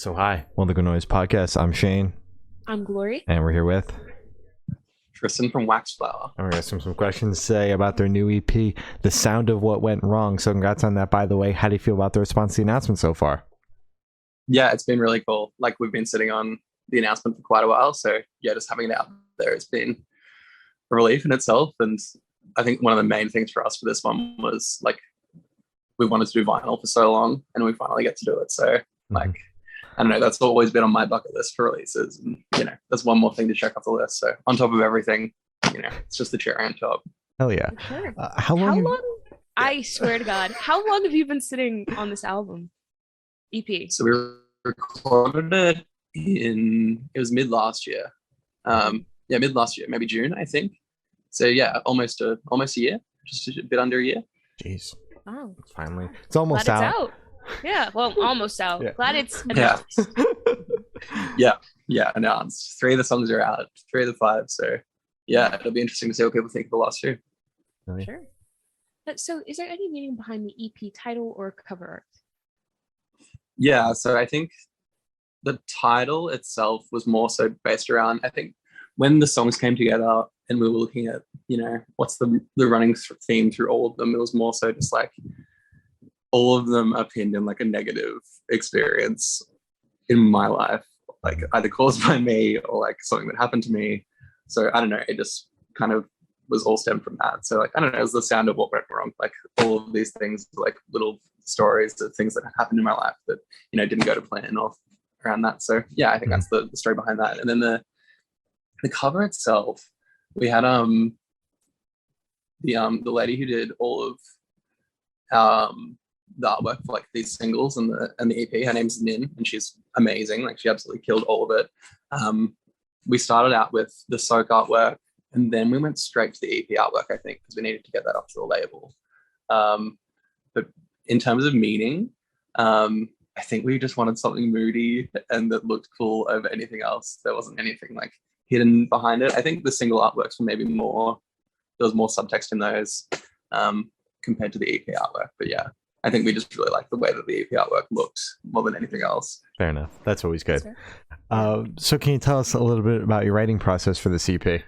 So hi, One Liquid Noise Podcast. I'm Shane. I'm Glory. And we're here with Tristan from Waxflower. And we're going to have some questions to say about their new EP, The Sound of What Went Wrong. So congrats on that, by the way. How do you feel about the response to the announcement so far? Yeah, it's been really cool. Like, we've been sitting on the announcement for quite a while. So yeah, just having it out there has been a relief in itself. And I think one of the main things for us for this one was like, we wanted to do vinyl for so long and we finally get to do it. So like, I don't know, that's always been on my bucket list for releases. And, that's one more thing to check off the list. So on top of everything, it's just the cherry on top. Hell yeah. Sure. How long? I swear to God, how long have you been sitting on this album? EP? So we recorded it it was mid last year. Mid last year, maybe June, I think. So yeah, almost a year, just a bit under a year. Jeez. Oh. Finally. It's almost Glad out. It's out. Yeah, well, almost out. Yeah. Glad it's announced. Yeah, announced. 3 of the songs are out, 3 of the 5. So yeah, it'll be interesting to see what people think of the last 2. Really? Sure. But so is there any meaning behind the EP title or cover art? Yeah, so I think the title itself was more so based around, I think when the songs came together and we were looking at, what's the running theme through all of them, it was more so just like all of them are pinned in like a negative experience in my life, like either caused by me or like something that happened to me. So I don't know, it just kind of was all stemmed from that. So like, I don't know, it was the sound of what went wrong. Like all of these things, like little stories of things that happened in my life that, didn't go to plan or around that. So yeah, I think that's the story behind that. And then the cover itself, we had the lady who did all of the artwork for like these singles and the EP. Her name's Nin, and she's amazing. Like she absolutely killed all of it. We started out with the soak artwork, and then we went straight to the EP artwork, I think, because we needed to get that off to the label. But in terms of meaning, I think we just wanted something moody and that looked cool over anything else. There wasn't anything like hidden behind it. I think the single artworks were maybe more, there was more subtext in those compared to the EP artwork. But yeah, I think we just really liked the way that the EP artwork looked more than anything else. Fair enough. That's always good. So can you tell us a little bit about your writing process for this EP?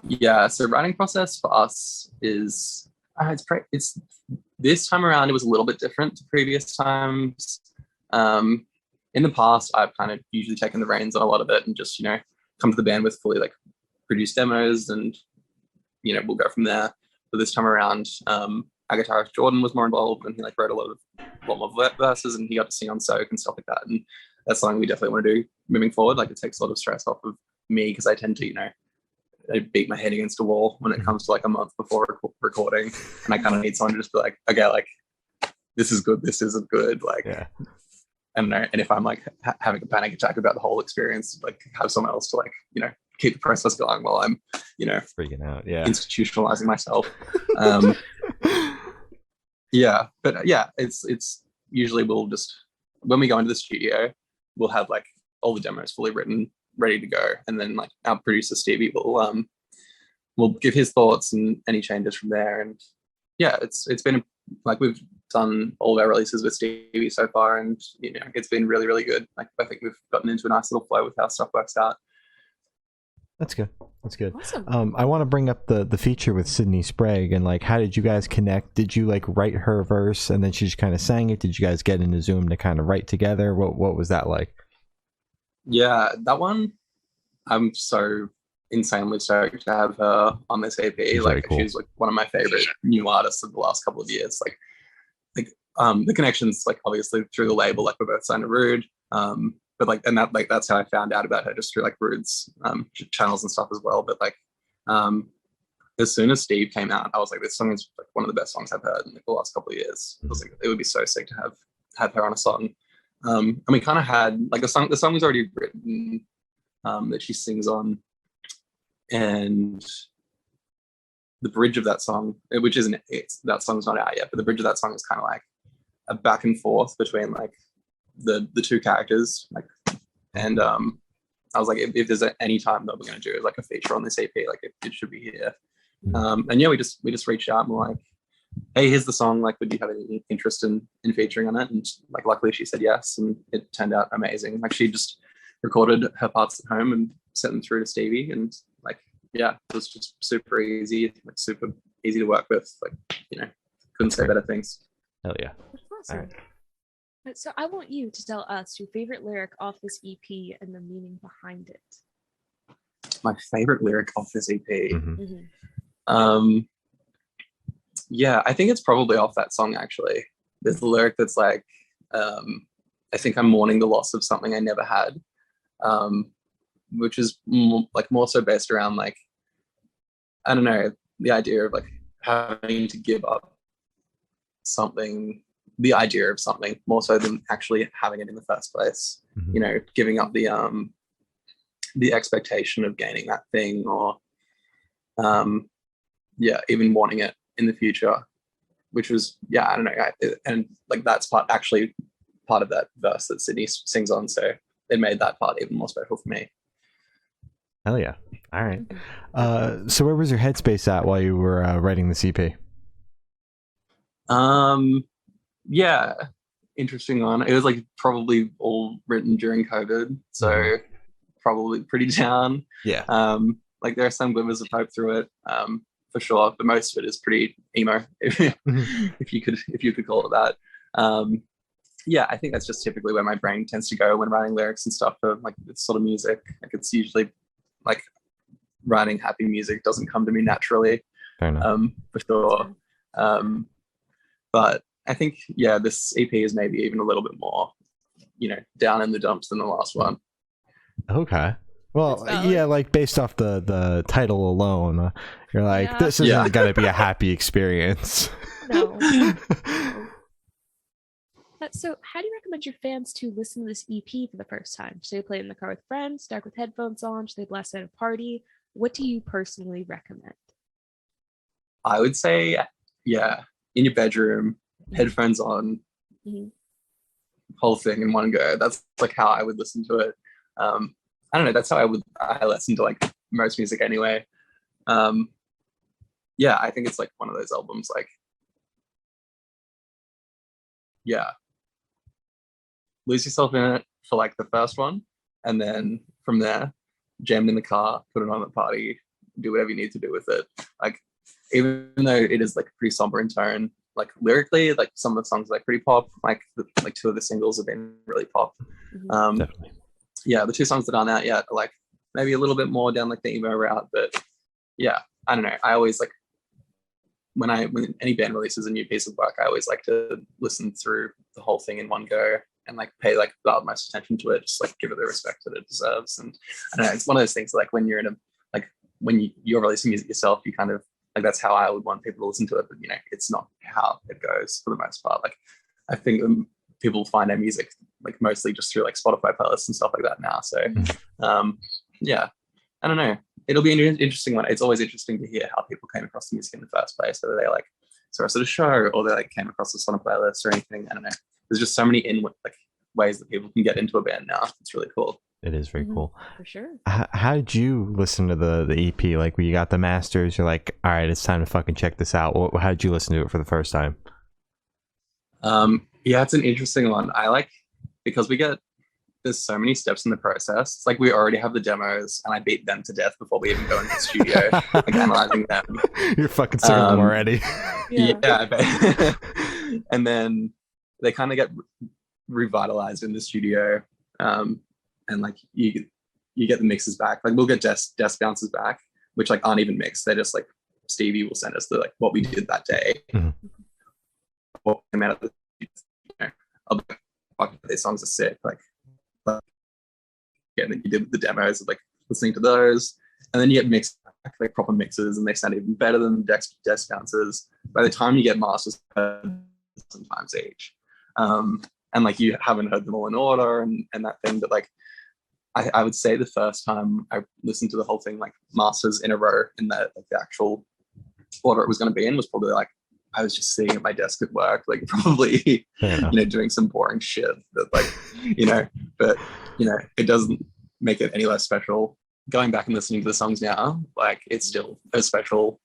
Yeah, so writing process for us is, it's this time around, it was a little bit different to previous times. In the past, I've kind of usually taken the reins on a lot of it and just, come to the band with fully like produced demos and, we'll go from there. But this time around, our guitarist Jordan was more involved and he like wrote a lot more verses and he got to sing on Soak and stuff like that. And that's something we definitely want to do moving forward. Like it takes a lot of stress off of me because I tend to, I beat my head against a wall when it comes to like a month before recording, and I kind of need someone to just be like, okay, like this is good, this isn't good, like yeah. I don't know. And if I'm like having a panic attack about the whole experience, like have someone else to like keep the process going while I'm freaking out, yeah, institutionalizing myself. Yeah, but yeah, it's usually we'll just, when we go into the studio, we'll have like all the demos fully written, ready to go, and then like our producer Stevie will give his thoughts and any changes from there. And yeah, it's been like we've done all of our releases with Stevie so far, and it's been really, really good. Like I think we've gotten into a nice little flow with how stuff works out. That's good. Awesome. I want to bring up the feature with Sydney Sprague, and like, how did you guys connect? Did you like write her verse and then she just kind of sang it? Did you guys get into Zoom to kind of write together? What was that like? Yeah, that one, I'm so insanely stoked to have her on this EP. Like cool. She's like one of my favorite new artists of the last couple of years. Like the connections, like obviously through the label, like we're both signed to Rude. But like, and that like that's how I found out about her, just through like Rude's channels and stuff as well. But like as soon as Steve came out, I was like, this song is like one of the best songs I've heard in like the last couple of years. I was like, it would be so sick to have her on a song. And we kind of had like the song was already written that she sings on, and the bridge of that song, which isn't that song's not out yet, but the bridge of that song is kind of like a back and forth between like the two characters, like, and I was like, if there's any time that we're going to do like a feature on this EP, like it should be here. And yeah, we just reached out and we're like, hey, here's the song, like, would you have any interest in featuring on it? And like, luckily she said yes, and it turned out amazing. Like, she just recorded her parts at home and sent them through to Stevie, and like, yeah, it was just super easy, like super easy to work with. Like, couldn't say better things. Hell yeah. That's awesome. All right. So I want you to tell us your favorite lyric off this EP and the meaning behind it. My favorite lyric off this EP. Yeah, I think it's probably off that song, actually. There's a lyric that's like, I think I'm mourning the loss of something I never had, which is more so based around, like, I don't know, the idea of like having to give up something, the idea of something, more so than actually having it in the first place. Giving up the expectation of gaining that thing, or even wanting it in the future, which was, I don't know, and like that's part of that verse that Sydney sings on, so it made that part even more special for me. Hell yeah. All right. So where was your headspace at while you were writing this EP? Interesting one. It was like probably all written during COVID, so probably pretty down. Like there are some glimmers of hope through it, for sure, but most of it is pretty emo, if you could call it that. I think that's just typically where my brain tends to go when writing lyrics and stuff for like this sort of music. Like, it's usually like writing happy music doesn't come to me naturally, for sure. But I think, this EP is maybe even a little bit more, down in the dumps than the last one. Okay. Well, like based off the title alone, you're like, this isn't going to be a happy experience. No. So how do you recommend your fans to listen to this EP for the first time? Should they play it in the car with friends, dark with headphones on? Should they blast it at a party? What do you personally recommend? I would say, in your bedroom, headphones on, whole thing in one go. That's like how I would listen to it. I don't know. That's how I listen to like most music anyway. I think it's like one of those albums, like, lose yourself in it for like the first one, and then from there, jam it in the car, put it on at the party, do whatever you need to do with it. Like, even though it is like pretty somber in tone, like lyrically, like some of the songs are like pretty pop. Like two of the singles have been really pop. Definitely. The two songs that aren't out yet are like maybe a little bit more down like the emo route, but I don't know. I always like when any band releases a new piece of work, I always like to listen through the whole thing in one go and like pay like the utmost attention to it, just like give it the respect that it deserves. And I don't know, it's one of those things like when you're in a like when you're releasing music yourself, you kind of like, that's how I would want people to listen to it, but it's not how it goes for the most part. Like, I think people find our music like mostly just through like Spotify playlists and stuff like that now. So I don't know, it'll be an interesting one. It's always interesting to hear how people came across the music in the first place, whether they like saw us at a show or they like came across this on a playlist or anything. I don't know, there's just so many like ways that people can get into a band now. It's really cool. It is very cool. For sure. How did you listen to the EP? Like, when you got the masters, you're like, all right, it's time to fucking check this out. How did you listen to it for the first time? It's an interesting one. I like, because there's so many steps in the process. It's like we already have the demos and I beat them to death before we even go into the studio, like analyzing them. You're fucking sick of them already. And then they kind of get revitalized in the studio. And like you get the mixes back. Like, we'll get desk bounces back, which like aren't even mixed. They're just like Stevie will send us the like what we did that day. What came out of the I'll be like, fuck, these songs are sick. Like and then you did the demos of like listening to those, and then you get mixed back, like proper mixes, and they sound even better than desk bounces. By the time you get masters, sometimes each. And like you haven't heard them all in order and that thing, but like I would say the first time I listened to the whole thing, like masters in a row in the actual order it was going to be in, was probably like I was just sitting at my desk at work, like probably doing some boring shit that like but it doesn't make it any less special. Going back and listening to the songs now, like it's still a special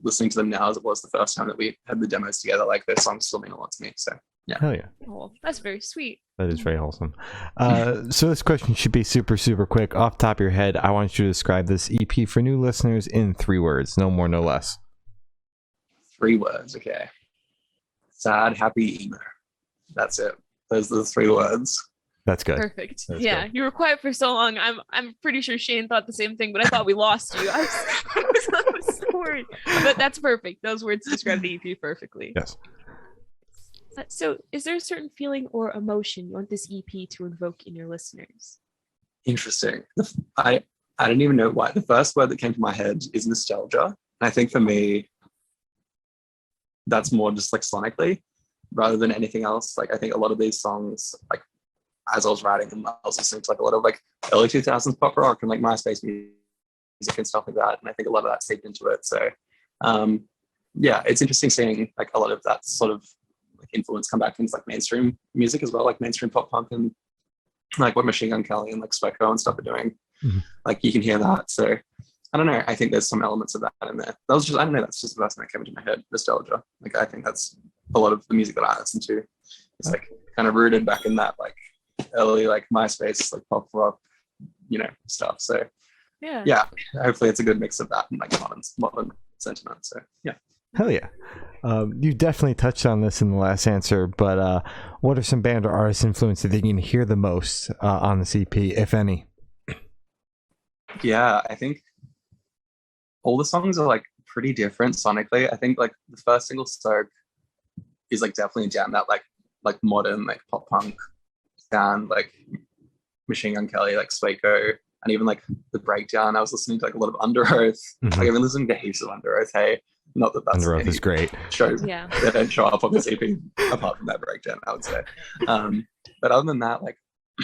listening to them now as it was the first time that we had the demos together, like their songs still mean a lot to me. So yeah. Hell yeah. Oh, that's very sweet. That is very wholesome. So this question should be super, super quick. Off the top of your head, I want you to describe this EP for new listeners in 3 words. No more, no less. 3 words, okay. Sad, happy, emo. That's it. Those are the 3 words. That's good. Perfect. That's yeah, good. You were quiet for so long. I'm pretty sure Shane thought the same thing, but I thought we lost you. I was so worried. But that's perfect. Those words describe the EP perfectly. Yes. So, is there a certain feeling or emotion you want this EP to invoke in your listeners? Interesting. I don't even know why. The first word that came to my head is nostalgia. And I think for me, that's more just like sonically rather than anything else. Like I think a lot of these songs, like as I was writing them, I was listening to like a lot of like early 2000s pop rock and like MySpace music and stuff like that. And I think a lot of that seeped into it. So yeah, it's interesting seeing like a lot of that sort of like influence come back into like mainstream music as well, like mainstream pop punk and like what Machine Gun Kelly and like Specco and stuff are doing. Mm-hmm. Like you can hear that. So I don't know. I think there's some elements of that in there. That was just, I don't know, that's just the first thing that came into my head, nostalgia. Like I think that's a lot of the music that I listen to. It's like kind of rooted back in that like early like MySpace, like pop rock, stuff. So yeah, hopefully it's a good mix of that and like modern sentiment. So yeah. Hell yeah. You definitely touched on this in the last answer, but what are some band or artist influences that you can hear the most on the CP, if any? Yeah, I think all the songs are like pretty different sonically. I think like the first single, Soak, is like definitely a jam that like modern like pop punk sound, like Machine Gun Kelly, like Specco, and even like the breakdown. I was listening to like a lot of Under Oath. Like I've been listening to heaps of Under Oath. Hey, not that that's Under Oath is great. They don't show up on this EP apart from that breakdown, I would say. But other than that, like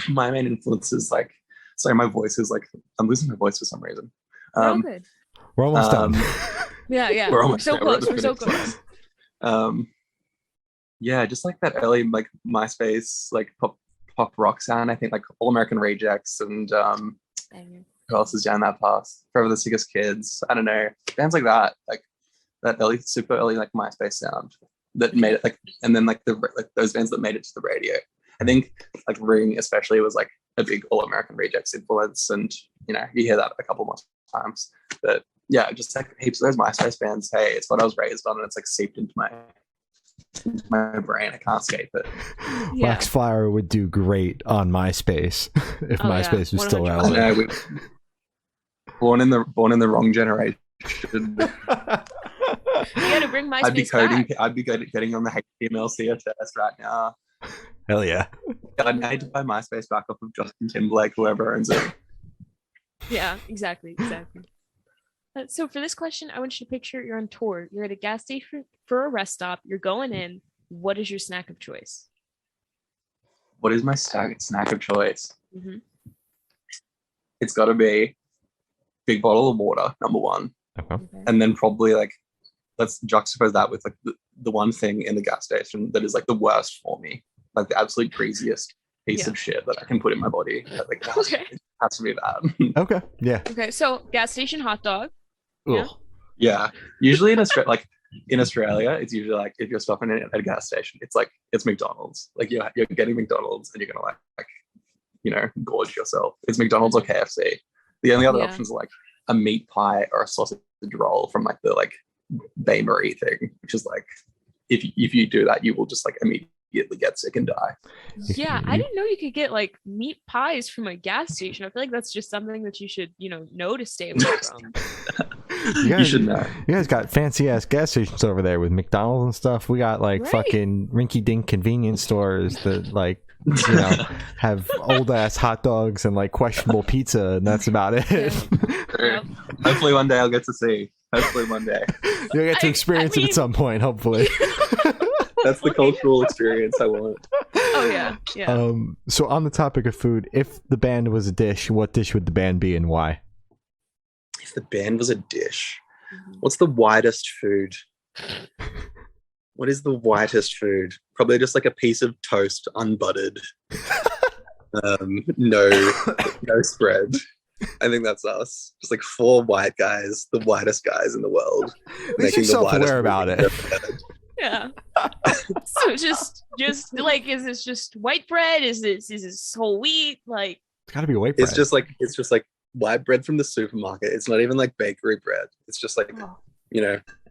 my main influence is like, sorry, my voice is like, I'm losing my voice for some reason. Good. We're almost done. Yeah. We're so close. We're so close. Yeah, just like that early like MySpace like pop rock sound. I think like All American Rejects and who else is down that path? Forever the Sickest Kids. I don't know, bands like that early, super early like MySpace sound that made it like, and then like those bands that made it to the radio. I think like Ring especially was like a big All American Rejects influence, and you hear that a couple more times. But yeah, just like heaps of those MySpace bands. Hey, it's what I was raised on, and it's like seeped into my brain. I can't escape it. Yeah. Waxflower would do great on MySpace if MySpace was still relevant. Born in the wrong generation. You gotta bring MySpace back. I'd be getting on the HTML CSS right now. Hell yeah. I need to buy MySpace back off of Justin Timberlake, whoever owns it. Yeah, exactly. So for this question, I want you to picture you're on tour. You're at a gas station for a rest stop. You're going in. What is your snack of choice? What is my snack of choice? Mm-hmm. It's got to be big bottle of water, number one. Okay. And then probably like, let's juxtapose that with like the one thing in the gas station that is like the worst for me, like the absolute craziest piece of shit that I can put in my body. Like, it has to be that. Okay. Yeah. Okay. So gas station hot dog. Yeah. Usually in Australia, it's usually like if you're stopping at a gas station, it's McDonald's. Like you're getting McDonald's and you're gonna like gorge yourself. It's McDonald's or KFC. The only other options are like a meat pie or a sausage roll from like the like Bay Marie thing, which is like if you do that, you will just like immediately get sick and die. Yeah, I didn't know you could get like meat pies from a gas station. I feel like that's just something that you should know to stay away from. You should know. You guys got fancy ass gas stations over there with McDonald's and stuff. We got like fucking rinky dink convenience stores that like have old ass hot dogs and like questionable pizza, and that's about it. Yep. Hopefully one day I'll get to see. Hopefully one day you'll get to experience it at some point. Hopefully. That's the cultural experience I want. Oh yeah. So on the topic of food, if the band was a dish, what dish would the band be and why? If the band was a dish, what's the widest food? What is the whitest food? Probably just like a piece of toast, unbuttered. No spread. I think that's us. Just like 4 white guys, the whitest guys in the world. At least you're self-aware about it. Yeah. So just like, is this just white bread? Is this whole wheat? Like, it's gotta be white bread. It's just like white bread from the supermarket. It's not even like bakery bread. It's just like,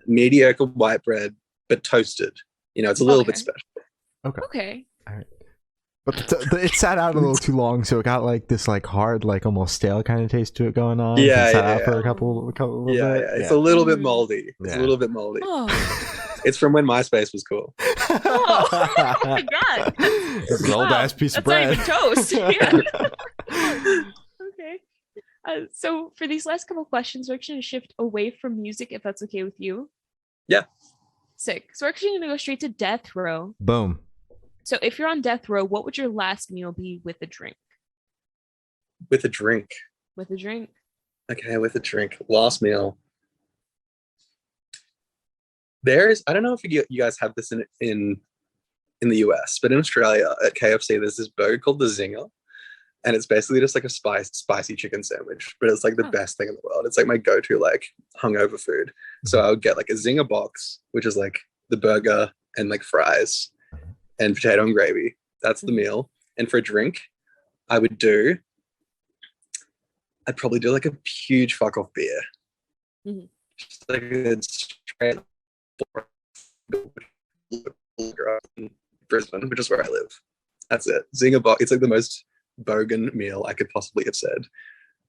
mediocre white bread, but toasted. It's a little bit special. Okay. All right. But it sat out a little too long, so it got like this like hard, like almost stale kind of taste to it going on. Yeah, it sat out for a couple bit. Yeah. It's a little bit moldy. It's a little bit moldy. Oh. It's from when MySpace was cool. Oh my god! It's an old ass piece of bread. That's not even toast. Yeah. Okay. So for these last couple questions, we're actually going to shift away from music, if that's okay with you. Yeah. Sick. So we're actually going to go straight to death row. Boom. So if you're on death row, what would your last meal be with a drink? With a drink. With a drink. Okay, with a drink. Last meal. I don't know if you guys have this in the US, but in Australia at KFC, there's this burger called the Zinger. And it's basically just like a spicy chicken sandwich, but it's like the best thing in the world. It's like my go-to like hungover food. So I would get like a Zinger box, which is like the burger and like fries and potato and gravy. That's the meal. And for a drink, I'd probably do like a huge fuck off beer. Mm-hmm. Just like a straight in Brisbane, which is where I live. That's it. Zinger box. It's like the most bogan meal I could possibly have said,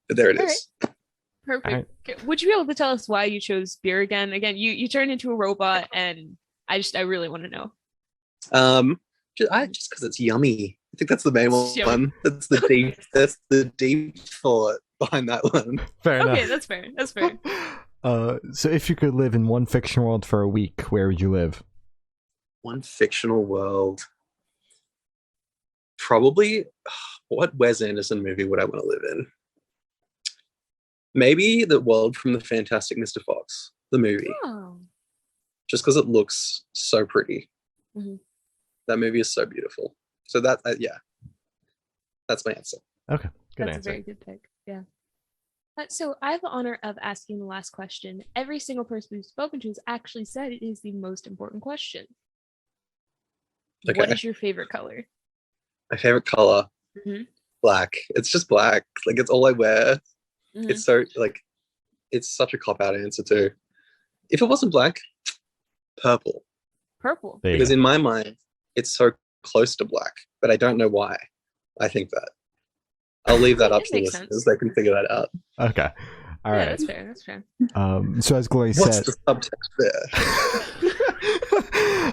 but there it is. Right. Perfect. Right. Would you be able to tell us why you chose beer again? You turned into a robot, and I really want to know. Just because it's yummy. I think that's the main one. That's the deep thought behind that one. Fair enough. Okay, that's fair. So if you could live in one fictional world for a week, where would you live? One fictional world. Probably, what Wes Anderson movie would I want to live in? Maybe the world from the Fantastic Mr. Fox, the movie. Oh. Just because it looks so pretty. Mm-hmm. That movie is so beautiful. So that, that's my answer. Okay, good that's answer. A very good pick. Yeah. So I have the honor of asking the last question. Every single person we've spoken to has actually said it is the most important question. Okay. What is your favorite color? My favorite color, black. It's just black. Like, it's all I wear. Mm-hmm. It's so, like, it's such a cop-out answer too. If it wasn't black, purple. Purple. Because in my mind, it's so close to black, but I don't know why I think that. I'll leave that up to the listeners. They can figure that out. Okay. All right. That's fair. So as Glory What's said... the subtext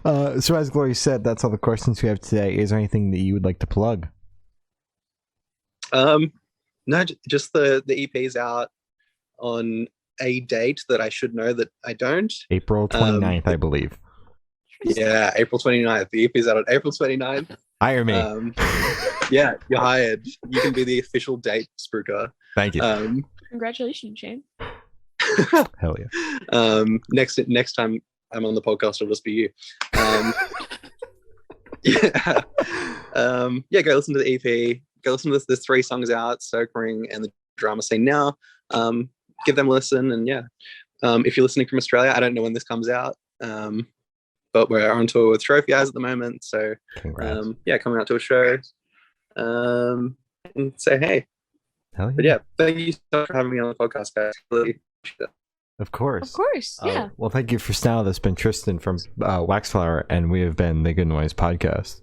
there? So as Glory said, that's all the questions we have today. Is there anything that you would like to plug? No, just the EP's out on a date that I should know that I don't. April 29th, I believe. Yeah, April 29th. The EP's out on April 29th. Hire me. Yeah, you're hired. You can be the official date spooker. Thank you. Congratulations, Shane. Hell yeah. Next time I'm on the podcast, it'll just be you. Go listen to the EP. Go listen to this. There's 3 songs out, Circling and the Drama Scene Now. Give them a listen, and if you're listening from Australia, I don't know when this comes out, but we're on tour with Trophy Eyes at the moment, so coming out to a show, and say hey. Hell yeah. But yeah, thank you so much for having me on the podcast, guys. Really appreciate it. Of course, yeah. Well, thank you for now. That's been Tristan from Waxflower, and we have been the Good Noise Podcast.